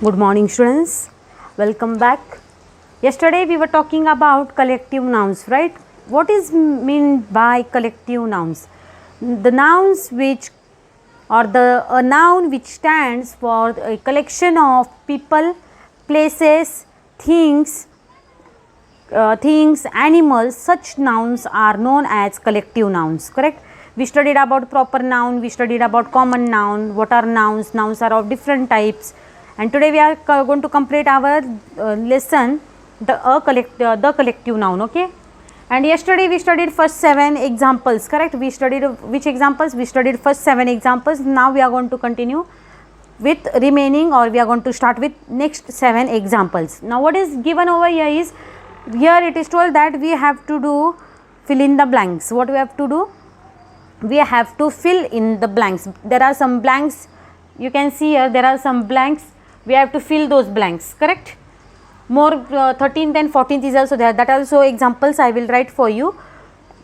Good morning, students. Welcome back. Yesterday we were talking about collective nouns, right? What is meant by collective nouns? The nouns which or the a noun which stands for a collection of people, places, things, animals. Such nouns are known as collective nouns. Correct? We studied about proper noun. We studied about common noun. What are nouns? Nouns are of different types. And today we are going to complete our lesson the collective noun. Okay. And yesterday we studied first 7 examples. Correct? We studied which examples? We studied first 7 examples. Now we are going to continue with remaining, or we are going to start with next 7 examples. Now what is given over here is, here it is told that we have to do fill in the blanks. What we have to do? We have to fill in the blanks. There are some blanks. You can see here there are some blanks. We have to fill those blanks. Correct? More 13th and 14th is also there. That also examples I will write for you.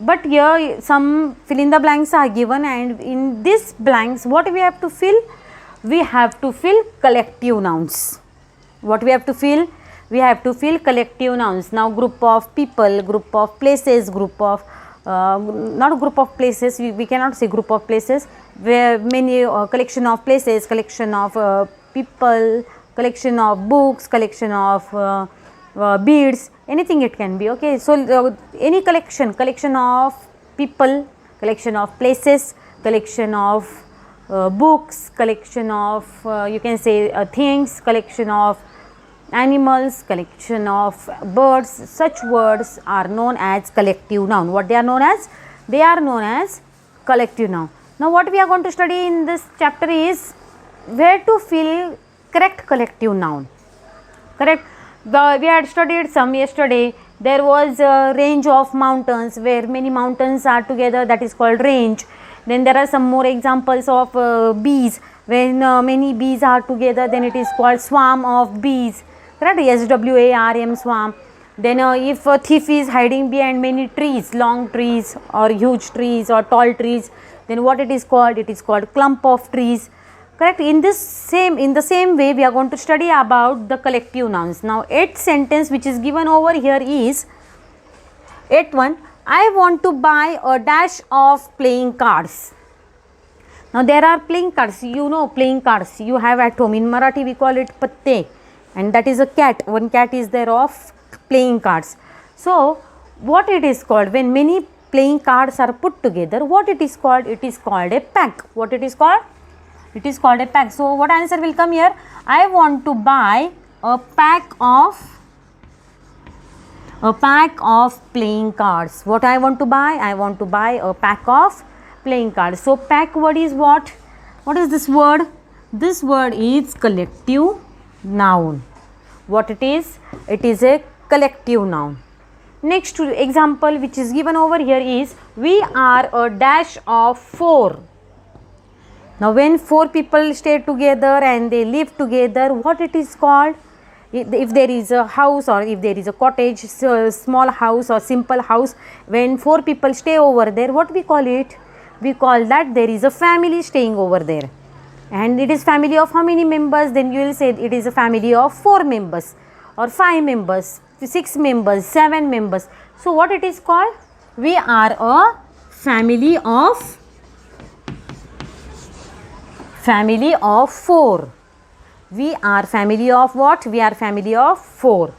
But here some fill in the blanks are given, and in this blanks what we have to fill? We have to fill collective nouns. What we have to fill? We have to fill collective nouns. Now group of people, group of places, group of not group of places, we cannot say group of places, where many collection of places, collection of people, collection of books, collection of beads, anything it can be. Okay, so any collection of people, collection of places, collection of books, collection of you can say things, collection of animals, collection of birds. Such words are known as collective noun. What they are known as? They are known as collective noun. Now what we are going to study in this chapter is where to fill correct collective noun. Correct? We had studied some yesterday. There was a range of mountains where many mountains are together, that is called range. Then there are some more examples of bees. When many bees are together, then it is called swarm of bees. Correct? SWARM, swarm. Then if a thief is hiding behind many trees, long trees or huge trees or tall trees, then what it is called? It is called clump of trees. Correct? In the same way we are going to study about the collective nouns. Now 8th sentence which is given over here is 8th one. I want to buy a dash of playing cards. Now there are playing cards. You know playing cards you have at home. In Marathi we call it patte, and that is a cat. One cat is there of playing cards. So what it is called? When many playing cards are put together, what it is called? It is called a pack. What it is called? It is called a pack. So what answer will come here? I want to buy a pack of playing cards. What I want to buy? I want to buy a pack of playing cards. So pack word is what? What is this word? This word is collective noun. What it is? It is a collective noun. Next example which is given over here is, we are a dash of 4. Now when 4 people stay together and they live together, what it is called? If there is a house, or if there is a cottage, so small house or simple house, when 4 people stay over there, what we call it? We call that there is a family staying over there. And it is family of how many members? Then you will say it is a family of 4 members or 5 members, 6 members, 7 members. So what it is called? We are a family of 4. We are family of what? We are family of 4.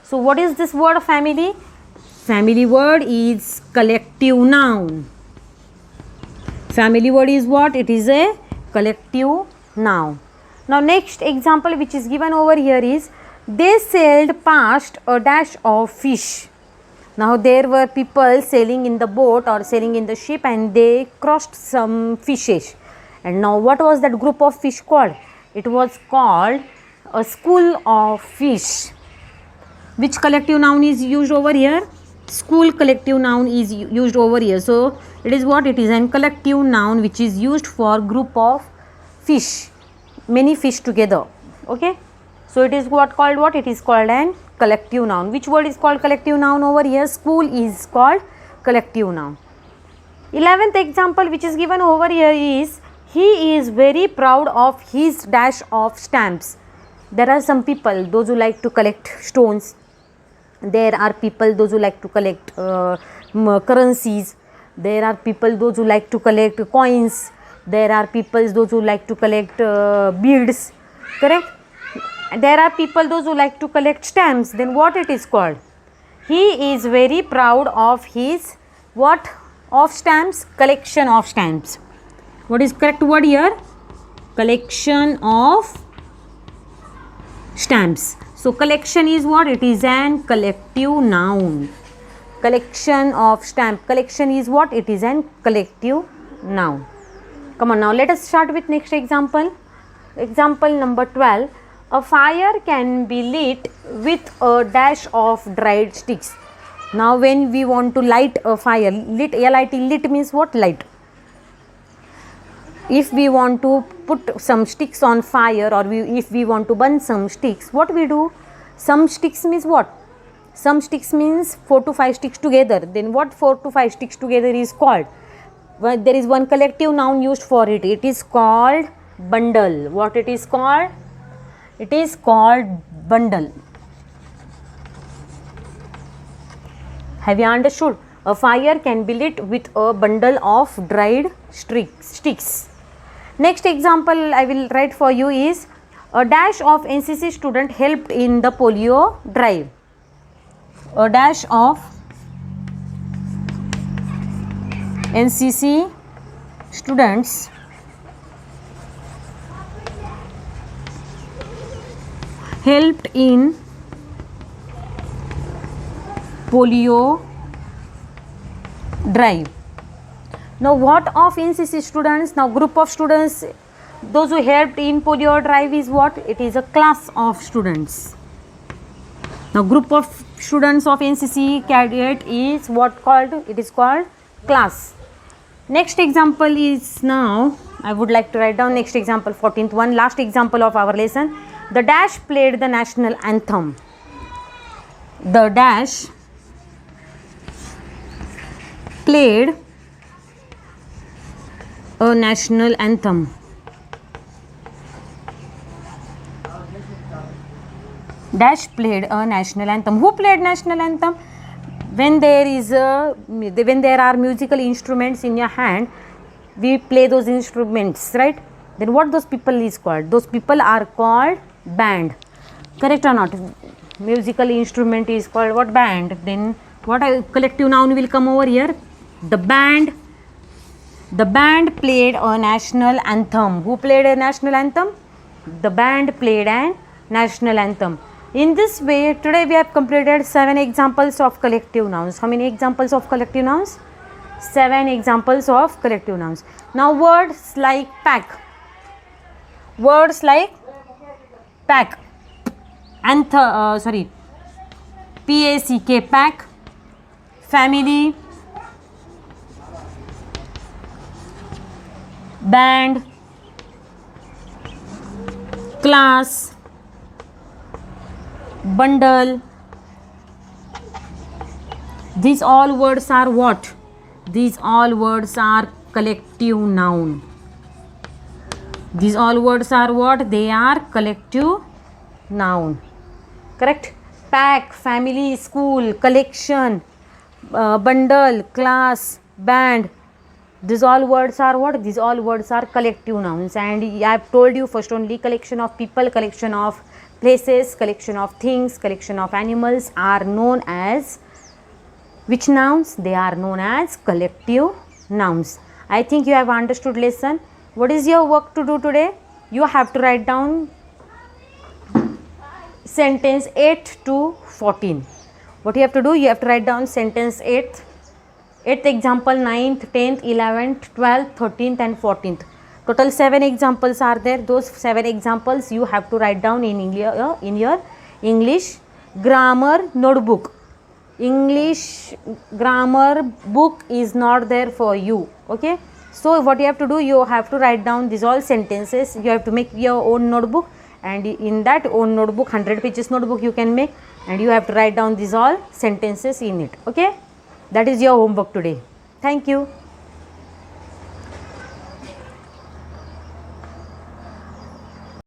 So what is this word of family? Family word is collective noun. Family word is what? It is a collective noun. Now next example which is given over here is, they sailed past a dash of fish. Now there were people sailing in the boat or sailing in the ship, and they crossed some fishes. And now what was that group of fish called? It was called a school of fish. Which collective noun is used over here? School collective noun is used over here. So it is what? It is an collective noun which is used for group of fish, many fish together. Okay, so it is what called? What it is called? An collective noun. Which word is called collective noun over here? School is called collective noun. 11th example which is given over here is, he is very proud of his dash of stamps. There are some people, those who like to collect stones. There are people, those who like to collect currencies. There are people, those who like to collect coins. There are people, those who like to collect beads. Correct? There are people, those who like to collect stamps. Then what it is called? He is very proud of his what? Of stamps? Collection of stamps. What is correct word here? Collection of stamps. So collection is what? It is an collective noun. Collection of stamp. Collection is what? It is an collective noun. Come on, now let us start with next example. Example number 12. A fire can be lit with a dash of dried sticks. Now when we want to light a fire, lit, L-I-T, lit means what? Light. If we want to put some sticks on fire, or if we want to burn some sticks, what we do? Some sticks means what? Some sticks means 4 to 5 sticks together. Then what 4 to 5 sticks together is called? Well, there is one collective noun used for it. It is called bundle. What it is called? It is called bundle. Have you understood? A fire can be lit with a bundle of dried sticks. Next example I will write for you is a dash of NCC student helped in the polio drive. A dash of NCC students helped in polio drive. Now what of NCC students? Now group of students, those who helped in polio drive is what? It is a class of students. Now group of students of NCC cadet is what called? It is called class. Next example is, now I would like to write down next example, 14th one, last example of our lesson. The dash played the national anthem. The dash played a national anthem. Dash played a national anthem. Who played national anthem? When there are musical instruments in your hand, we play those instruments, right? Then what those people is called? Those people are called band. Correct or not? Musical instrument is called what? Band. Then what a collective noun will come over here? The band. The band played a national anthem. Who played a national anthem? The band played a national anthem. In this way, today we have completed 7 examples of collective nouns. How many examples of collective nouns? 7 examples of collective nouns. Now words like pack. Words like pack. P-A-C-K, pack. Family. Band. Class. Bundle. These all words are what? These all words are collective noun. These all words are what? They are collective noun. Correct? Pack, family, school, collection, bundle, class, band. These all words are what? These all words are collective nouns. And I have told you first only collection of people, collection of places, collection of things, collection of animals are known as which nouns? They are known as collective nouns. I think you have understood lesson. What is your work to do today? You have to write down sentence 8 to 14. What you have to do? You have to write down sentence 8th example, 9th, 10th, 11th, 12th, 13th and 14th. Total 7 examples are there. Those 7 examples you have to write down in your English grammar notebook. English grammar book is not there for you. Okay. So what you have to do? You have to write down these all sentences. You have to make your own notebook, and in that own notebook, 100 pages notebook you can make, and you have to write down these all sentences in it. Okay. That is your homework today. Thank you.